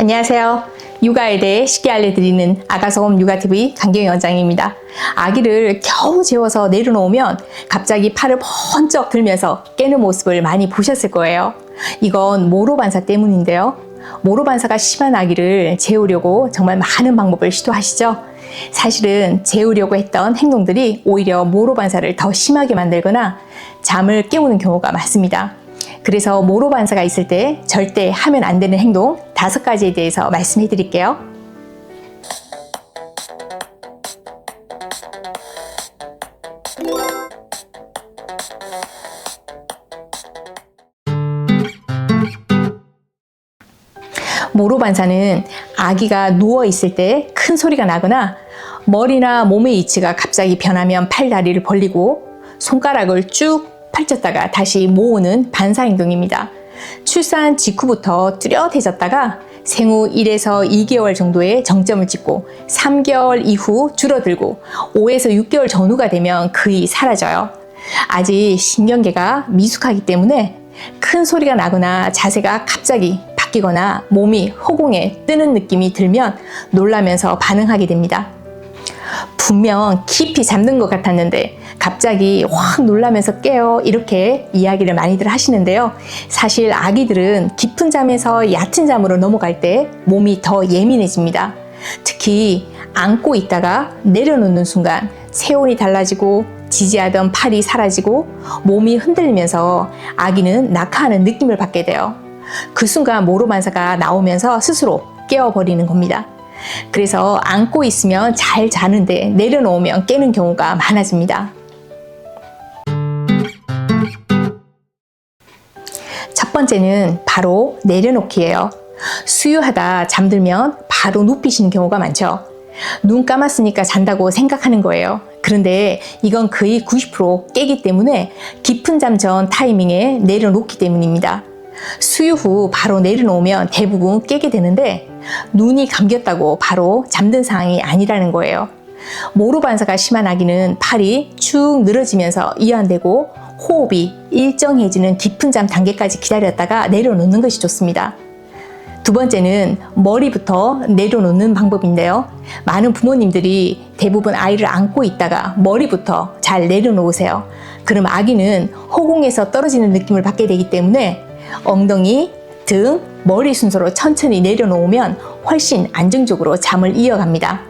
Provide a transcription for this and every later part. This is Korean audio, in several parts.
안녕하세요. 육아에 대해 쉽게 알려드리는 아가소금 육아TV 강경희 원장입니다. 아기를 겨우 재워서 내려놓으면 갑자기 팔을 번쩍 들면서 깨는 모습을 많이 보셨을 거예요. 이건 모로반사 때문인데요. 모로반사가 심한 아기를 재우려고 정말 많은 방법을 시도하시죠. 사실은 재우려고 했던 행동들이 오히려 모로반사를 더 심하게 만들거나 잠을 깨우는 경우가 많습니다. 그래서 모로반사가 있을 때 절대 하면 안 되는 행동 5가지에 대해서 말씀해 드릴게요. 모로반사는 아기가 누워 있을 때 큰 소리가 나거나 머리나 몸의 위치가 갑자기 변하면 팔, 다리를 벌리고 손가락을 쭉 펼쳤다가 다시 모으는 반사 행동입니다. 출산 직후부터 뚜렷해졌다가 생후 1에서 2개월 정도의 정점을 찍고 3개월 이후 줄어들고 5에서 6개월 전후가 되면 거의 사라져요. 아직 신경계가 미숙하기 때문에 큰 소리가 나거나 자세가 갑자기 바뀌거나 몸이 허공에 뜨는 느낌이 들면 놀라면서 반응하게 됩니다. 분명 깊이 잠든 것 같았는데 갑자기 확 놀라면서 깨요, 이렇게 이야기를 많이들 하시는데요. 사실 아기들은 깊은 잠에서 얕은 잠으로 넘어갈 때 몸이 더 예민해집니다. 특히 안고 있다가 내려놓는 순간 체온이 달라지고 지지하던 팔이 사라지고 몸이 흔들리면서 아기는 낙하하는 느낌을 받게 돼요. 그 순간 모로반사가 나오면서 스스로 깨어버리는 겁니다. 그래서 안고 있으면 잘 자는데 내려놓으면 깨는 경우가 많아집니다. 첫 번째는 바로 내려놓기예요. 수유하다 잠들면 바로 눕히시는 경우가 많죠. 눈 감았으니까 잔다고 생각하는 거예요. 그런데 이건 거의 90% 깨기 때문에 깊은 잠 전 타이밍에 내려놓기 때문입니다. 수유 후 바로 내려놓으면 대부분 깨게 되는데 눈이 감겼다고 바로 잠든 상황이 아니라는 거예요. 모로반사가 심한 아기는 팔이 축 늘어지면서 이완되고 호흡이 일정해지는 깊은 잠 단계까지 기다렸다가 내려놓는 것이 좋습니다. 두 번째는 머리부터 내려놓는 방법인데요. 많은 부모님들이 대부분 아이를 안고 있다가 머리부터 잘 내려놓으세요. 그럼 아기는 허공에서 떨어지는 느낌을 받게 되기 때문에 엉덩이, 등, 머리 순서로 천천히 내려놓으면 훨씬 안정적으로 잠을 이어갑니다.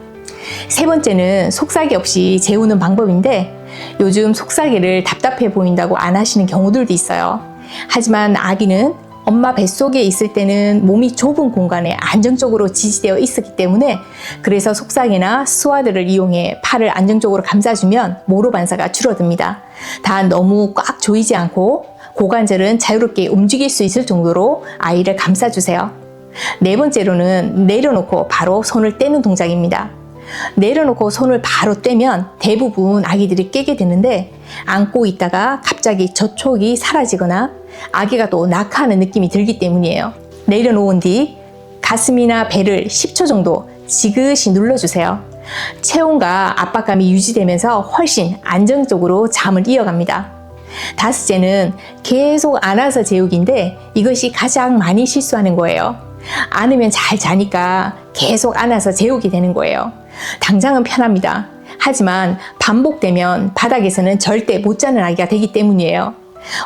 세 번째는 속삭이 없이 재우는 방법인데 요즘 속삭이를 답답해 보인다고 안 하시는 경우들도 있어요. 하지만 아기는 엄마 뱃속에 있을 때는 몸이 좁은 공간에 안정적으로 지지되어 있었기 때문에 그래서 속삭이나 스와드를 이용해 팔을 안정적으로 감싸주면 모로반사가 줄어듭니다. 단 너무 꽉 조이지 않고 고관절은 자유롭게 움직일 수 있을 정도로 아이를 감싸주세요. 네 번째로는 내려놓고 바로 손을 떼는 동작입니다. 내려놓고 손을 바로 떼면 대부분 아기들이 깨게 되는데 안고 있다가 갑자기 저촉이 사라지거나 아기가 또 낙하하는 느낌이 들기 때문이에요. 내려놓은 뒤 가슴이나 배를 10초 정도 지그시 눌러주세요. 체온과 압박감이 유지되면서 훨씬 안정적으로 잠을 이어갑니다. 다섯째는 계속 안아서 재우기인데 이것이 가장 많이 실수하는 거예요. 안으면 잘 자니까 계속 안아서 재우게 되는 거예요. 당장은 편합니다. 하지만 반복되면 바닥에서는 절대 못 자는 아기가 되기 때문이에요.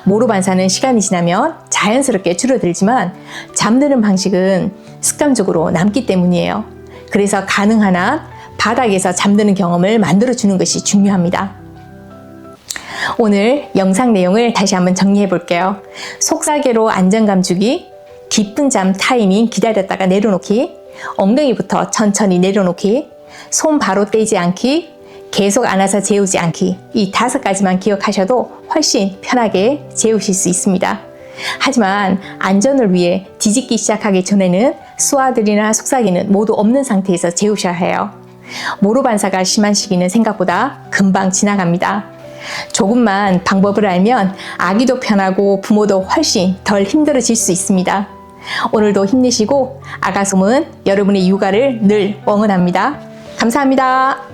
모로반사는 시간이 지나면 자연스럽게 줄어들지만 잠드는 방식은 습관적으로 남기 때문이에요. 그래서 가능한 한 바닥에서 잠드는 경험을 만들어주는 것이 중요합니다. 오늘 영상 내용을 다시 한번 정리해 볼게요. 속삭이로 안정감 주기, 깊은 잠 타이밍 기다렸다가 내려놓기, 엉덩이부터 천천히 내려놓기, 손 바로 떼지 않기, 계속 안아서 재우지 않기, 이 5가지만 기억하셔도 훨씬 편하게 재우실 수 있습니다. 하지만 안전을 위해 뒤집기 시작하기 전에는 스와들이나 속삭이는 모두 없는 상태에서 재우셔야 해요. 모로반사가 심한 시기는 생각보다 금방 지나갑니다. 조금만 방법을 알면 아기도 편하고 부모도 훨씬 덜 힘들어질 수 있습니다. 오늘도 힘내시고 아가솜은 여러분의 육아를 늘 응원합니다. 감사합니다.